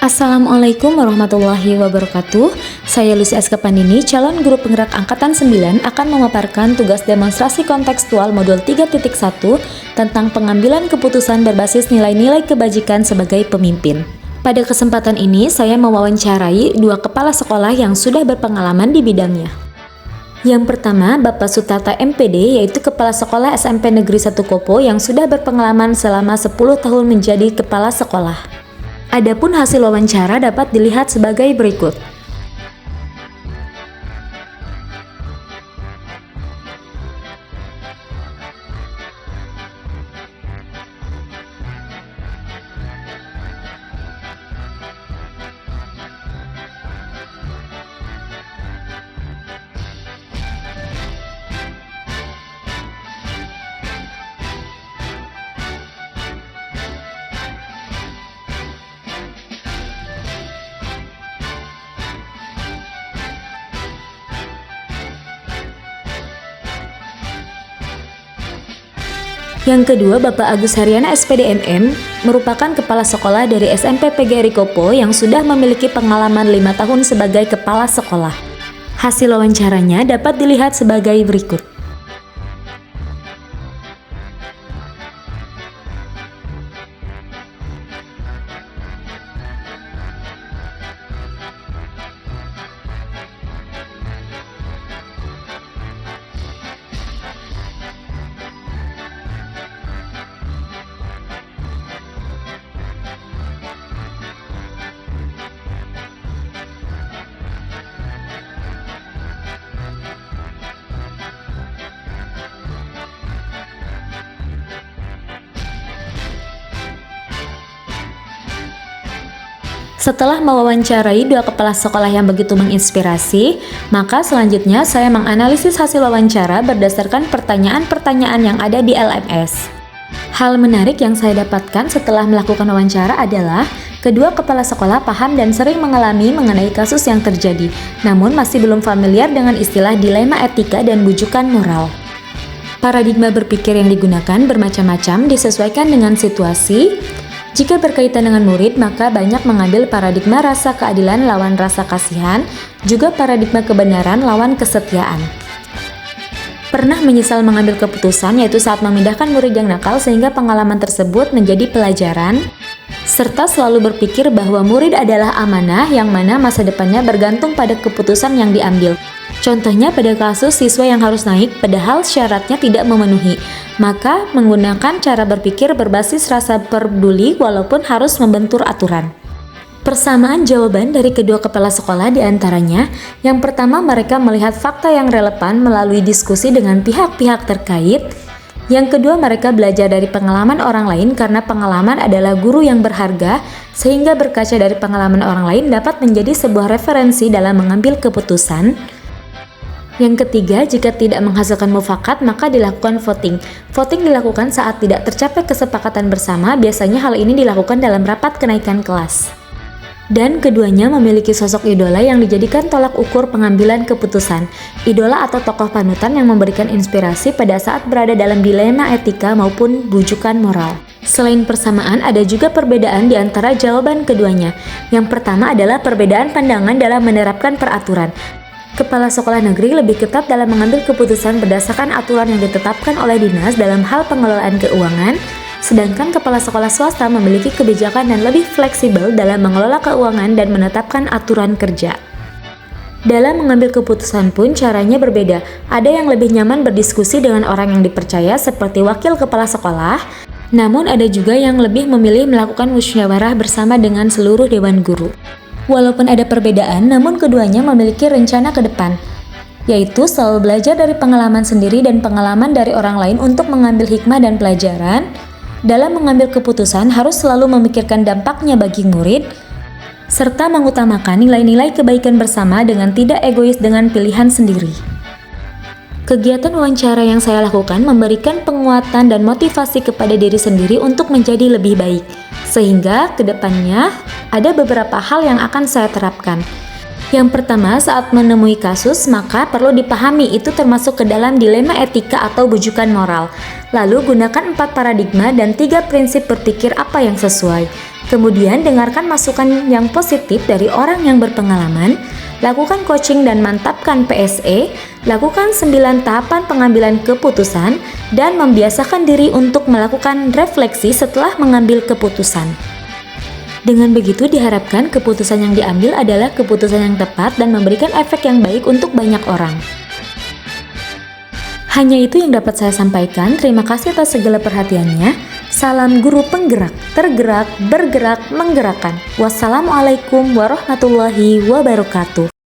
Assalamualaikum warahmatullahi wabarakatuh. Saya Lucy Aska Pandini, calon guru penggerak Angkatan 9 akan memaparkan tugas demonstrasi kontekstual modul 3.1 tentang pengambilan keputusan berbasis nilai-nilai kebajikan sebagai pemimpin. Pada kesempatan ini, saya mewawancarai dua kepala sekolah yang sudah berpengalaman di bidangnya. Yang pertama, Bapak Sutata MPD, yaitu Kepala Sekolah SMP Negeri 1 Kopo yang sudah berpengalaman selama 10 tahun menjadi kepala sekolah. Adapun hasil wawancara dapat dilihat sebagai berikut. Yang kedua, Bapak Agus Haryana SPDMM merupakan kepala sekolah dari SMP PGRI Kopo yang sudah memiliki pengalaman 5 tahun sebagai kepala sekolah. Hasil wawancaranya dapat dilihat sebagai berikut. Setelah mewawancarai dua kepala sekolah yang begitu menginspirasi, maka selanjutnya saya menganalisis hasil wawancara berdasarkan pertanyaan-pertanyaan yang ada di LMS. Hal menarik yang saya dapatkan setelah melakukan wawancara adalah kedua kepala sekolah paham dan sering mengalami mengenai kasus yang terjadi, namun masih belum familiar dengan istilah dilema etika dan bujukan moral. Paradigma berpikir yang digunakan bermacam-macam disesuaikan dengan situasi. Jika berkaitan dengan murid, maka banyak mengambil paradigma rasa keadilan lawan rasa kasihan, juga paradigma kebenaran lawan kesetiaan. Pernah menyesal mengambil keputusan, yaitu saat memindahkan murid yang nakal sehingga pengalaman tersebut menjadi pelajaran, serta selalu berpikir bahwa murid adalah amanah yang mana masa depannya bergantung pada keputusan yang diambil. Contohnya pada kasus siswa yang harus naik padahal syaratnya tidak memenuhi, maka menggunakan cara berpikir berbasis rasa peduli walaupun harus membentur aturan. Persamaan jawaban dari kedua kepala sekolah diantaranya, yang pertama mereka melihat fakta yang relevan melalui diskusi dengan pihak-pihak terkait. Yang kedua, mereka belajar dari pengalaman orang lain karena pengalaman adalah guru yang berharga, sehingga berkaca dari pengalaman orang lain dapat menjadi sebuah referensi dalam mengambil keputusan. Yang ketiga, jika tidak menghasilkan mufakat, maka dilakukan voting. Voting dilakukan saat tidak tercapai kesepakatan bersama, biasanya hal ini dilakukan dalam rapat kenaikan kelas. Dan keduanya memiliki sosok idola yang dijadikan tolak ukur pengambilan keputusan. Idola atau tokoh panutan yang memberikan inspirasi pada saat berada dalam dilema etika maupun bujukan moral. Selain persamaan, ada juga perbedaan di antara jawaban keduanya. Yang pertama adalah perbedaan pandangan dalam menerapkan peraturan. Kepala sekolah negeri lebih ketat dalam mengambil keputusan berdasarkan aturan yang ditetapkan oleh dinas dalam hal pengelolaan keuangan, sedangkan kepala sekolah swasta memiliki kebijakan dan lebih fleksibel dalam mengelola keuangan dan menetapkan aturan kerja. Dalam mengambil keputusan pun caranya berbeda. Ada yang lebih nyaman berdiskusi dengan orang yang dipercaya seperti wakil kepala sekolah, namun ada juga yang lebih memilih melakukan musyawarah bersama dengan seluruh dewan guru. Walaupun ada perbedaan, namun keduanya memiliki rencana ke depan, yaitu selalu belajar dari pengalaman sendiri dan pengalaman dari orang lain untuk mengambil hikmah dan pelajaran. Dalam mengambil keputusan harus selalu memikirkan dampaknya bagi murid, serta mengutamakan nilai-nilai kebaikan bersama dengan tidak egois dengan pilihan sendiri. Kegiatan wawancara yang saya lakukan memberikan penguatan dan motivasi kepada diri sendiri untuk menjadi lebih baik, sehingga kedepannya ada beberapa hal yang akan saya terapkan. Yang pertama, saat menemui kasus, maka perlu dipahami itu termasuk ke dalam dilema etika atau bujukan moral. Lalu gunakan 4 paradigma dan 3 prinsip berpikir apa yang sesuai. Kemudian dengarkan masukan yang positif dari orang yang berpengalaman, lakukan coaching dan mantapkan PSE, lakukan 9 tahapan pengambilan keputusan, dan membiasakan diri untuk melakukan refleksi setelah mengambil keputusan. Dengan begitu diharapkan keputusan yang diambil adalah keputusan yang tepat dan memberikan efek yang baik untuk banyak orang. Hanya itu yang dapat saya sampaikan. Terima kasih atas segala perhatiannya. Salam guru penggerak, tergerak, bergerak, menggerakkan. Wassalamualaikum warahmatullahi wabarakatuh.